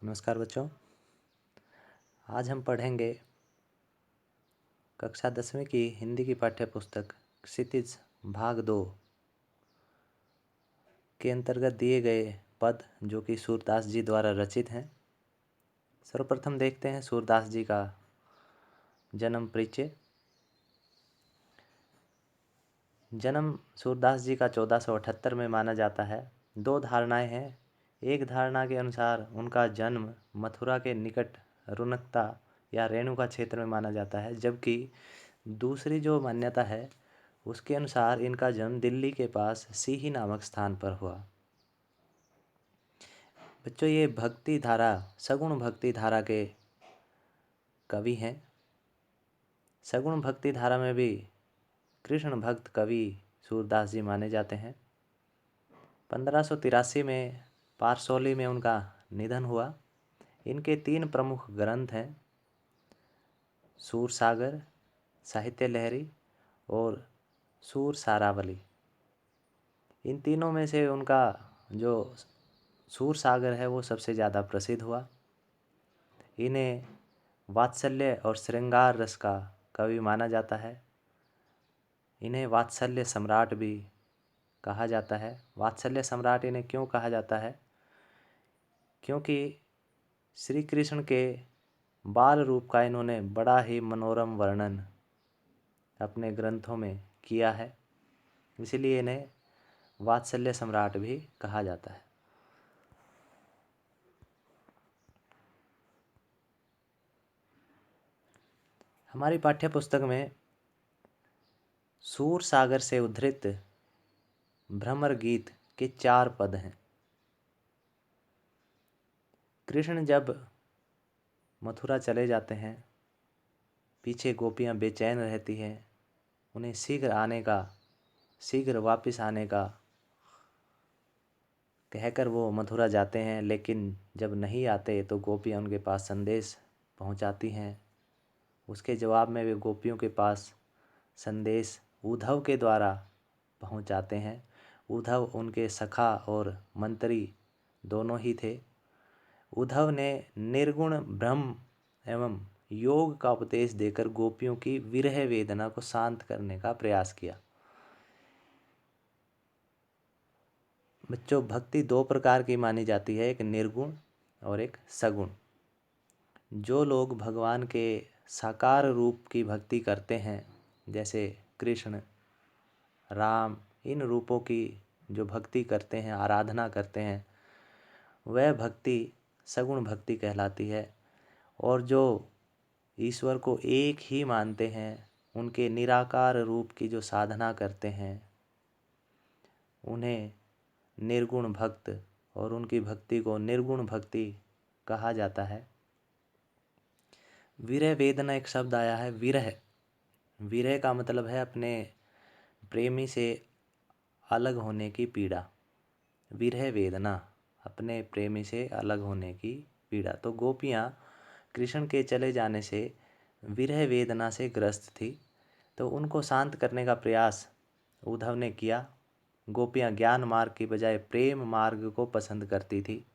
नमस्कार बच्चों। आज हम पढ़ेंगे कक्षा 10वीं की हिंदी की पाठ्य पुस्तक क्षितिज भाग 2 के अंतर्गत दिए गए पद जो कि सूरदास जी द्वारा रचित हैं। सर्वप्रथम देखते हैं सूरदास जी का जन्म परिचय। जन्म सूरदास जी का 1478 में माना जाता है। दो धारणाएं हैं। एक धारणा के अनुसार उनका जन्म मथुरा के निकट रुनकता या रेणुका क्षेत्र में माना जाता है, जबकि दूसरी जो मान्यता है उसके अनुसार इनका जन्म दिल्ली के पास सीही नामक स्थान पर हुआ। बच्चों, ये भक्ति धारा, सगुण भक्ति धारा के कवि हैं। सगुण भक्ति धारा में भी कृष्ण भक्त कवि सूरदास जी माने जाते हैं। 1583 में पारसौली में उनका निधन हुआ। इनके 3 प्रमुख ग्रंथ हैं, सूरसागर, साहित्य लहरी और सूर सारावली। इन तीनों में से उनका जो सूरसागर है वो सबसे ज़्यादा प्रसिद्ध हुआ। इन्हें वात्सल्य और श्रृंगार रस का कवि माना जाता है। इन्हें वात्सल्य सम्राट भी कहा जाता है। वात्सल्य सम्राट इन्हें क्यों कहा जाता है? क्योंकि श्री कृष्ण के बाल रूप का इन्होंने बड़ा ही मनोरम वर्णन अपने ग्रंथों में किया है, इसीलिए इन्हें वात्सल्य सम्राट भी कहा जाता है। हमारी पाठ्य पुस्तक में सूरसागर से उद्धृत भ्रमर गीत के 4 पद हैं। कृष्ण जब मथुरा चले जाते हैं, पीछे गोपियां बेचैन रहती हैं। उन्हें शीघ्र वापस आने का कहकर वो मथुरा जाते हैं, लेकिन जब नहीं आते तो गोपियां उनके पास संदेश पहुंचाती हैं। उसके जवाब में वे गोपियों के पास संदेश उद्धव के द्वारा पहुंचाते हैं। उद्धव उनके सखा और मंत्री दोनों ही थे। उद्धव ने निर्गुण ब्रह्म एवं योग का उपदेश देकर गोपियों की विरह वेदना को शांत करने का प्रयास किया। बच्चों, भक्ति 2 प्रकार की मानी जाती है, एक निर्गुण और एक सगुण। जो लोग भगवान के साकार रूप की भक्ति करते हैं, जैसे कृष्ण, राम, इन रूपों की जो भक्ति करते हैं, आराधना करते हैं, वह भक्ति सगुण भक्ति कहलाती है। और जो ईश्वर को एक ही मानते हैं, उनके निराकार रूप की जो साधना करते हैं, उन्हें निर्गुण भक्त और उनकी भक्ति को निर्गुण भक्ति कहा जाता है। विरह वेदना एक शब्द आया है, विरह। विरह का मतलब है अपने प्रेमी से अलग होने की पीड़ा। विरह वेदना, अपने प्रेमी से अलग होने की पीड़ा। तो गोपियाँ कृष्ण के चले जाने से विरह वेदना से ग्रस्त थी, तो उनको शांत करने का प्रयास उद्धव ने किया। गोपियाँ ज्ञान मार्ग की बजाय प्रेम मार्ग को पसंद करती थी।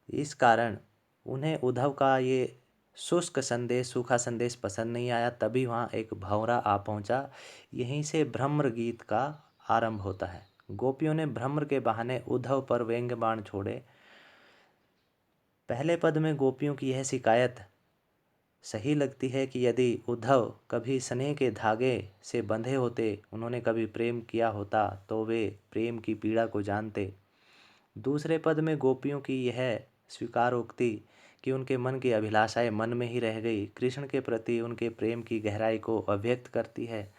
इस कारण उन्हें उद्धव का ये शुष्क संदेश, सूखा संदेश पसंद नहीं आया। तभी वहाँ एक भंवरा आ पहुँचा। यहीं से भ्रमर गीत का आरंभ होता है। गोपियों ने भ्रमर के बहाने उद्धव पर व्यंग्य बाण छोड़े। पहले पद में गोपियों की यह शिकायत सही लगती है कि यदि उद्धव कभी स्नेह के धागे से बंधे होते, उन्होंने कभी प्रेम किया होता, तो वे प्रेम की पीड़ा को जानते। दूसरे पद में गोपियों की यह स्वीकारोक्ति कि उनके मन की अभिलाषाएं मन में ही रह गई, कृष्ण के प्रति उनके प्रेम की गहराई को अभिव्यक्त करती है।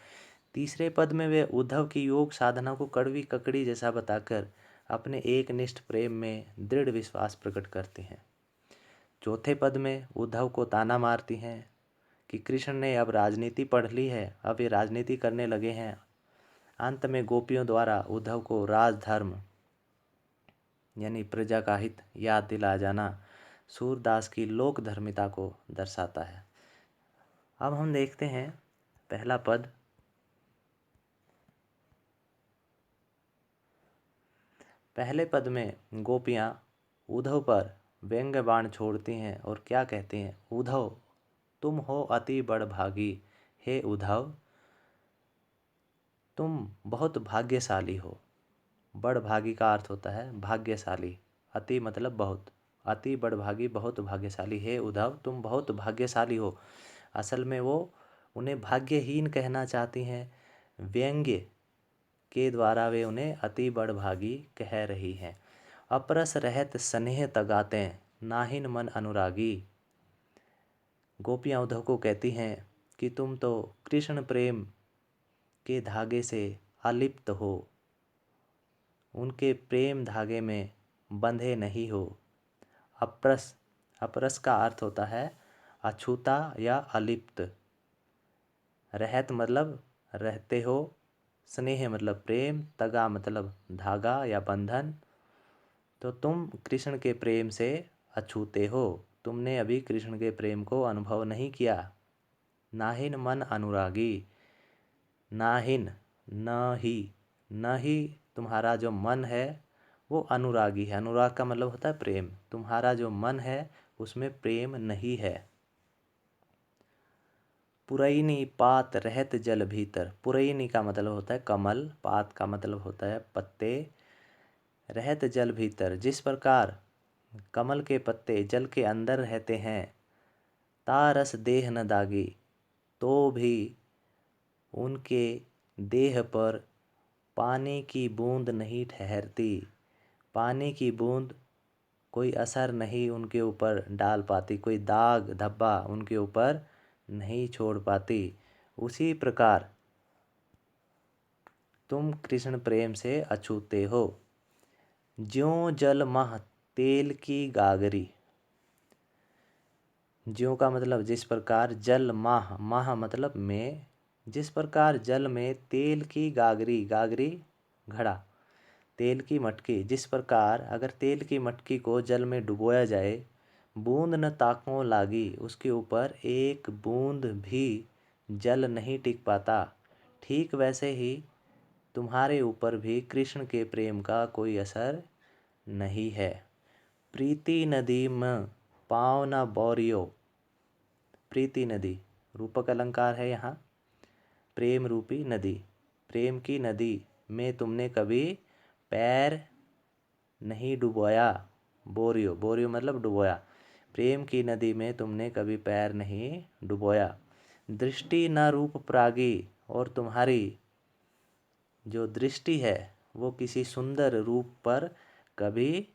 तीसरे पद में वे उद्धव की योग साधना को कड़वी ककड़ी जैसा बताकर अपने एकनिष्ठ प्रेम में दृढ़ विश्वास प्रकट करते हैं। चौथे पद में उद्धव को ताना मारती हैं कि कृष्ण ने अब राजनीति पढ़ ली है, अब ये राजनीति करने लगे हैं। अंत में गोपियों द्वारा उद्धव को राजधर्म यानी प्रजा का हित याद दिला जाना सूरदास की लोक धर्मिता को दर्शाता है। अब हम देखते हैं पहला पद। पहले पद में गोपियाँ उद्धव पर व्यंग्य बाण छोड़ती हैं और क्या कहती हैं, उद्धव तुम हो अति बड़भागी। हे उद्धव, तुम बहुत भाग्यशाली हो। बड़भागी का अर्थ होता है भाग्यशाली। अति मतलब बहुत, अति बड़भागी बहुत भाग्यशाली। हे उद्धव, तुम बहुत भाग्यशाली हो। असल में वो उन्हें भाग्यहीन कहना चाहती हैं। व्यंग्य के द्वारा वे उन्हें अति बड़भागी कह रही हैं। अपरस रहत स्नेह तगाते, नाहिन मन अनुरागी। गोपियाँ उद्धव को कहती हैं कि तुम तो कृष्ण प्रेम के धागे से अलिप्त हो, उनके प्रेम धागे में बंधे नहीं हो। अपरस, अपरस का अर्थ होता है अछूता या अलिप्त। रहत मतलब रहते हो, स्नेह मतलब प्रेम, तगा मतलब धागा या बंधन। तो तुम कृष्ण के प्रेम से अछूते हो, तुमने अभी कृष्ण के प्रेम को अनुभव नहीं किया। नाहिन मन अनुरागी, नाहिन न ही तुम्हारा जो मन है वो अनुरागी है। अनुराग का मतलब होता है प्रेम। तुम्हारा जो मन है उसमें प्रेम नहीं है। पुरैनी पात रहत जल भीतर। पुरैनी का मतलब होता है कमल, पात का मतलब होता है पत्ते, रहत जल भीतर जिस प्रकार कमल के पत्ते जल के अंदर रहते हैं। तारस देह न दागी, तो भी उनके देह पर पानी की बूंद नहीं ठहरती। पानी की बूंद कोई असर नहीं उनके ऊपर डाल पाती, कोई दाग धब्बा उनके ऊपर नहीं छोड़ पाती। उसी प्रकार तुम कृष्ण प्रेम से अछूते हो। ज्यों जल मह तेल की गागरी। ज्यों का मतलब जिस प्रकार, जल माह, माह मतलब में, जिस प्रकार जल में तेल की गागरी, गागरी घड़ा, तेल की मटकी, जिस प्रकार अगर तेल की मटकी को जल में डुबोया जाए, बूंद न ताकों लागी, उसके ऊपर एक बूंद भी जल नहीं टिक पाता। ठीक वैसे ही तुम्हारे ऊपर भी कृष्ण के प्रेम का कोई असर नहीं है। प्रीति नदी में पाँव न बोरियो। प्रीति नदी रूपक अलंकार है यहाँ। प्रेम रूपी नदी, प्रेम की नदी में तुमने कभी पैर नहीं डुबोया। बोरियो, बोरियो मतलब डुबोया। प्रेम की नदी में तुमने कभी पैर नहीं डुबोया। दृष्टि न रूप प्रागी, और तुम्हारी जो दृष्टि है वो किसी सुंदर रूप पर कभी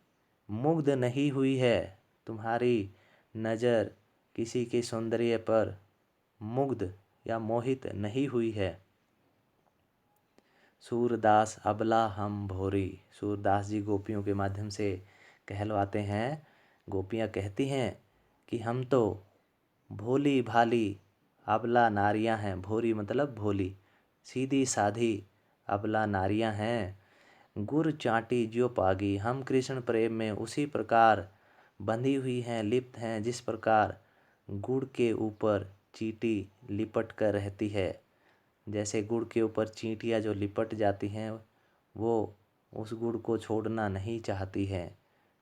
मुग्ध नहीं हुई है। तुम्हारी नज़र किसी के सौंदर्य पर मुग्ध या मोहित नहीं हुई है। सूरदास अबला हम भोरी। सूरदास जी गोपियों के माध्यम से कहलवाते हैं। गोपियाँ कहती हैं कि हम तो भोली भाली अबला नारियां हैं। भोरी मतलब भोली, सीधी साधी अबला नारियां हैं। गुर चाटी ज्यो पागी, हम कृष्ण प्रेम में उसी प्रकार बंधी हुई हैं, लिप्त हैं, जिस प्रकार गुड़ के ऊपर चींटी लिपट कर रहती है। जैसे गुड़ के ऊपर चींटियाँ जो लिपट जाती हैं, वो उस गुड़ को छोड़ना नहीं चाहती हैं,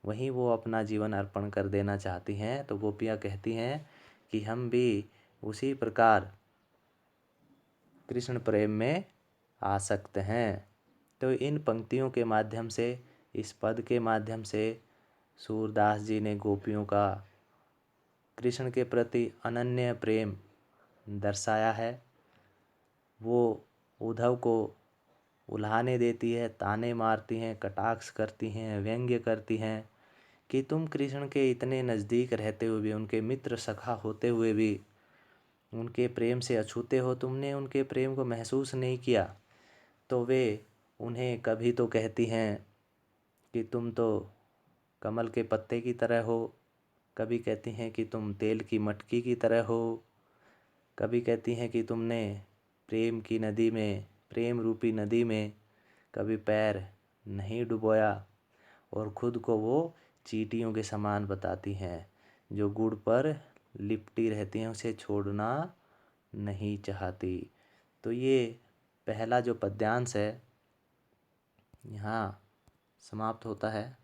वहीं वो अपना जीवन अर्पण कर देना चाहती हैं। तो गोपियाँ कहती हैं कि हम भी उसी प्रकार कृष्ण प्रेम में आसक्त हैं। तो इन पंक्तियों के माध्यम से, इस पद के माध्यम से सूरदास जी ने गोपियों का कृष्ण के प्रति अनन्य प्रेम दर्शाया है। वो उद्धव को उल्हाने देती है, ताने मारती हैं, कटाक्ष करती हैं, व्यंग्य करती हैं कि तुम कृष्ण के इतने नज़दीक रहते हुए भी, उनके मित्र सखा होते हुए भी उनके प्रेम से अछूते हो, तुमने उनके प्रेम को महसूस नहीं किया। तो वे उन्हें कभी तो कहती हैं कि तुम तो कमल के पत्ते की तरह हो, कभी कहती हैं कि तुम तेल की मटकी की तरह हो, कभी कहती हैं कि तुमने प्रेम की नदी में, प्रेम रूपी नदी में कभी पैर नहीं डुबोया, और खुद को वो चींटियों के समान बताती हैं जो गुड़ पर लिपटी रहती हैं, उसे छोड़ना नहीं चाहती। तो ये पहला जो पद्यांश है यहाँ समाप्त होता है।